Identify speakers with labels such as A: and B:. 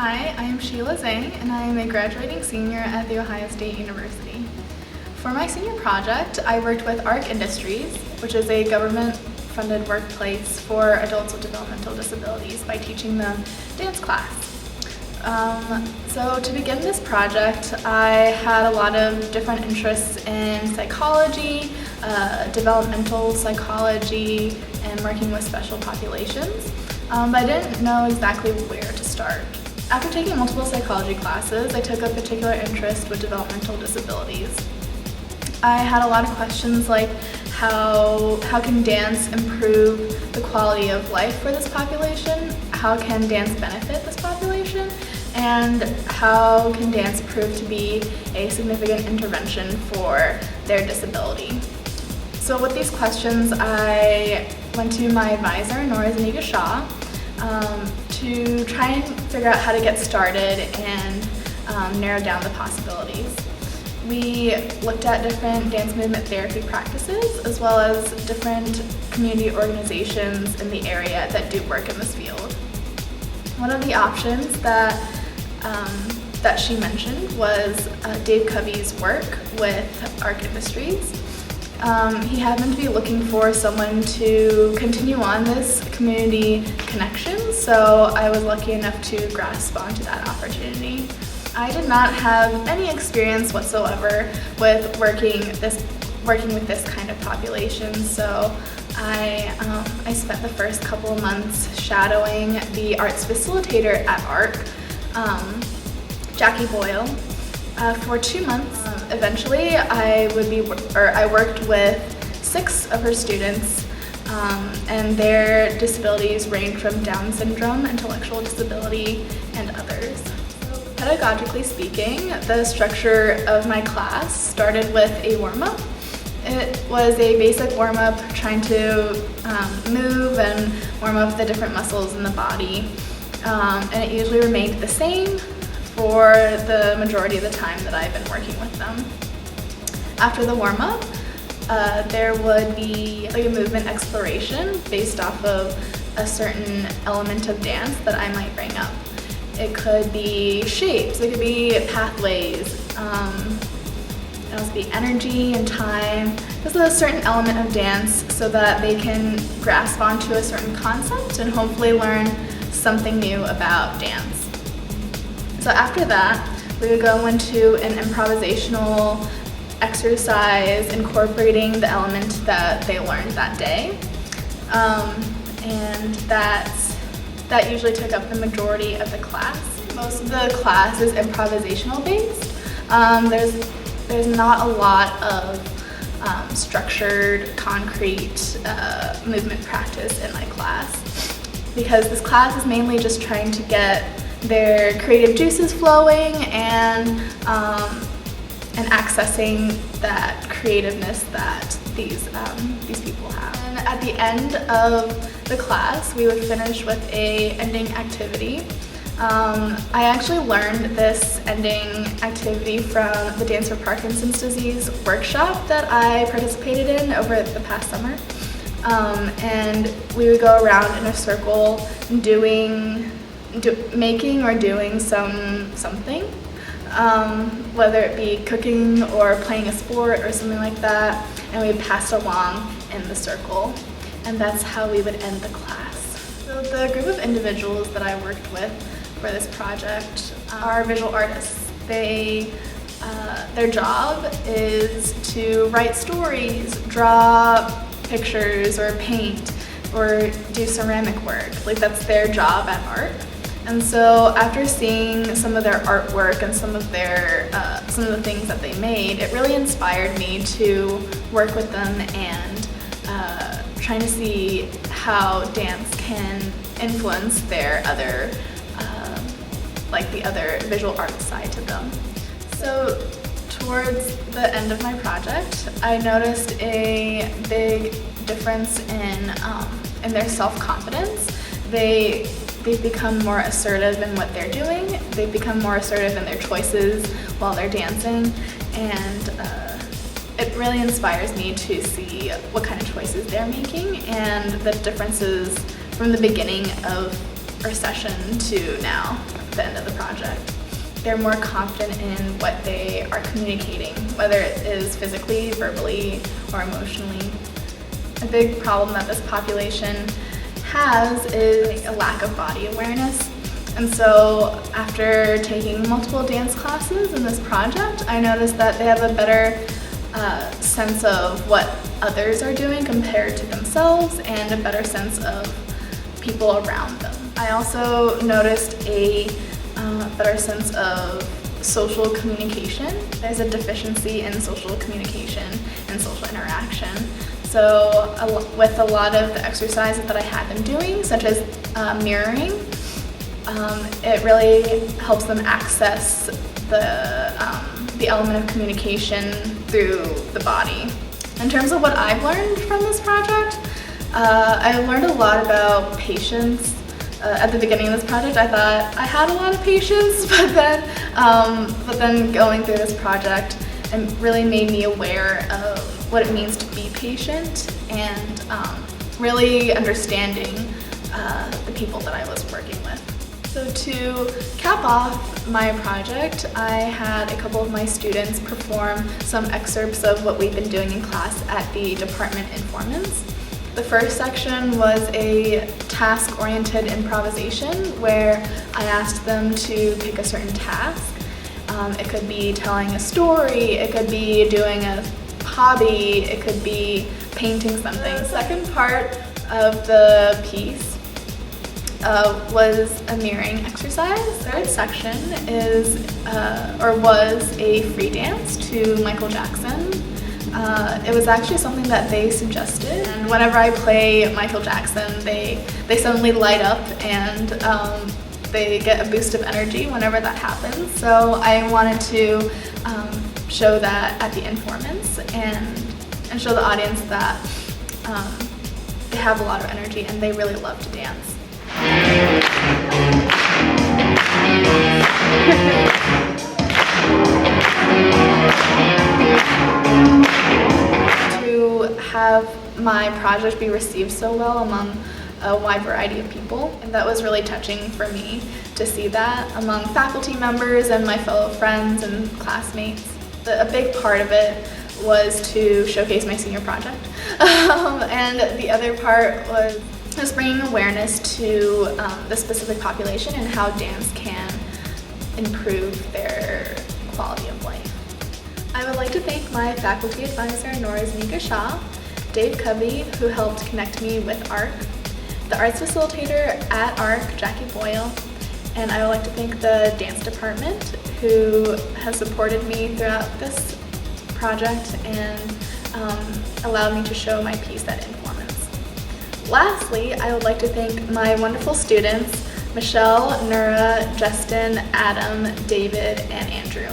A: Hi, I am Sheila Zhang, and I am a graduating senior at The Ohio State University. For my senior project, I worked with ARC Industries, which is a government-funded workplace for adults with developmental disabilities, by teaching them dance class. So to begin this project, I had a lot of different interests in psychology, developmental psychology, and working with special populations, but I didn't know exactly where to start. After taking multiple psychology classes, I took a particular interest with developmental disabilities. I had a lot of questions like how can dance improve the quality of life for this population? How can dance benefit this population? And how can dance prove to be a significant intervention for their disability? So with these questions, I went to my advisor, Nora Zuniga Shaw, to try and figure out how to get started and narrow down the possibilities. We looked at different dance movement therapy practices, as well as different community organizations in the area that do work in this field. One of the options that she mentioned was Dave Covey's work with ARC Industries. He happened to be looking for someone to continue on this community connection, so I was lucky enough to grasp onto that opportunity. I did not have any experience whatsoever with working with this kind of population, so I spent the first couple of months shadowing the arts facilitator at ARC, Jackie Boyle, for 2 months. Eventually, I worked with 6 of her students, and their disabilities range from Down syndrome, intellectual disability, and others. So, pedagogically speaking, the structure of my class started with a warm-up. It was a basic warm-up trying to move and warm up the different muscles in the body, and it usually remained the same for the majority of the time that I've been working with them. After the warm-up, there would be like a movement exploration based off of a certain element of dance that I might bring up. It could be shapes, it could be pathways, it could be energy and time. This is a certain element of dance so that they can grasp onto a certain concept and hopefully learn something new about dance. So after that, we would go into an improvisational exercise incorporating the element that they learned that day. And that usually took up the majority of the class. Most of the class is improvisational based. There's not a lot of structured, concrete movement practice in my class, because this class is mainly just trying to get their creative juices flowing and accessing that creativeness that these people have. And at the end of the class, we would finish with a ending activity. I actually learned this ending activity from the Dance for Parkinson's Disease workshop that I participated in over the past summer. And we would go around in a circle making or doing something, whether it be cooking or playing a sport or something like that, and we passed along in the circle, and that's how we would end the class. So the group of individuals that I worked with for this project are visual artists. Their job is to write stories, draw pictures, or paint, or do ceramic work. Like, that's their job at ARC. And so after seeing some of their artwork and some of the things that they made, it really inspired me to work with them and trying to see how dance can influence their other, the other visual art side to them. So towards the end of my project, I noticed a big difference in their self-confidence. They've become more assertive in what they're doing. They've become more assertive in their choices while they're dancing, and it really inspires me to see what kind of choices they're making and the differences from the beginning of or session to now, the end of the project. They're more confident in what they are communicating, whether it is physically, verbally, or emotionally. A big problem that this population has is a lack of body awareness. And so after taking multiple dance classes in this project, I noticed that they have a better sense of what others are doing compared to themselves, and a better sense of people around them. I also noticed a better sense of social communication. There's a deficiency in social communication and social interaction. So with a lot of the exercises that I had them doing, such as mirroring, it really helps them access the element of communication through the body. In terms of what I've learned from this project, I learned a lot about patience. At the beginning of this project, I thought I had a lot of patience, but then going through this project, it really made me aware of what it means to be patient, and really understanding the people that I was working with. So to cap off my project, I had a couple of my students perform some excerpts of what we've been doing in class at the department Informants. The first section was a task-oriented improvisation where I asked them to pick a certain task. It could be telling a story, it could be doing a hobby, it could be painting something. The second part of the piece was a mirroring exercise. The third section was a free dance to Michael Jackson. It was actually something that they suggested, and whenever I play Michael Jackson, they suddenly light up, and they get a boost of energy whenever that happens. So I wanted to show that at the Informants, and show the audience that they have a lot of energy and they really love to dance. To have my project be received so well among a wide variety of people, and that was really touching for me to see that among faculty members and my fellow friends and classmates. A big part of it was to showcase my senior project, and the other part was just bringing awareness to the specific population and how dance can improve their quality of life. I would like to thank my faculty advisor, Nora Znika Shah, Dave Covey, who helped connect me with ARC, the arts facilitator at ARC, Jackie Boyle, and I would like to thank the dance department, who has supported me throughout this project and allowed me to show my piece at Informants. Lastly, I would like to thank my wonderful students, Michelle, Nura, Justin, Adam, David, and Andrew.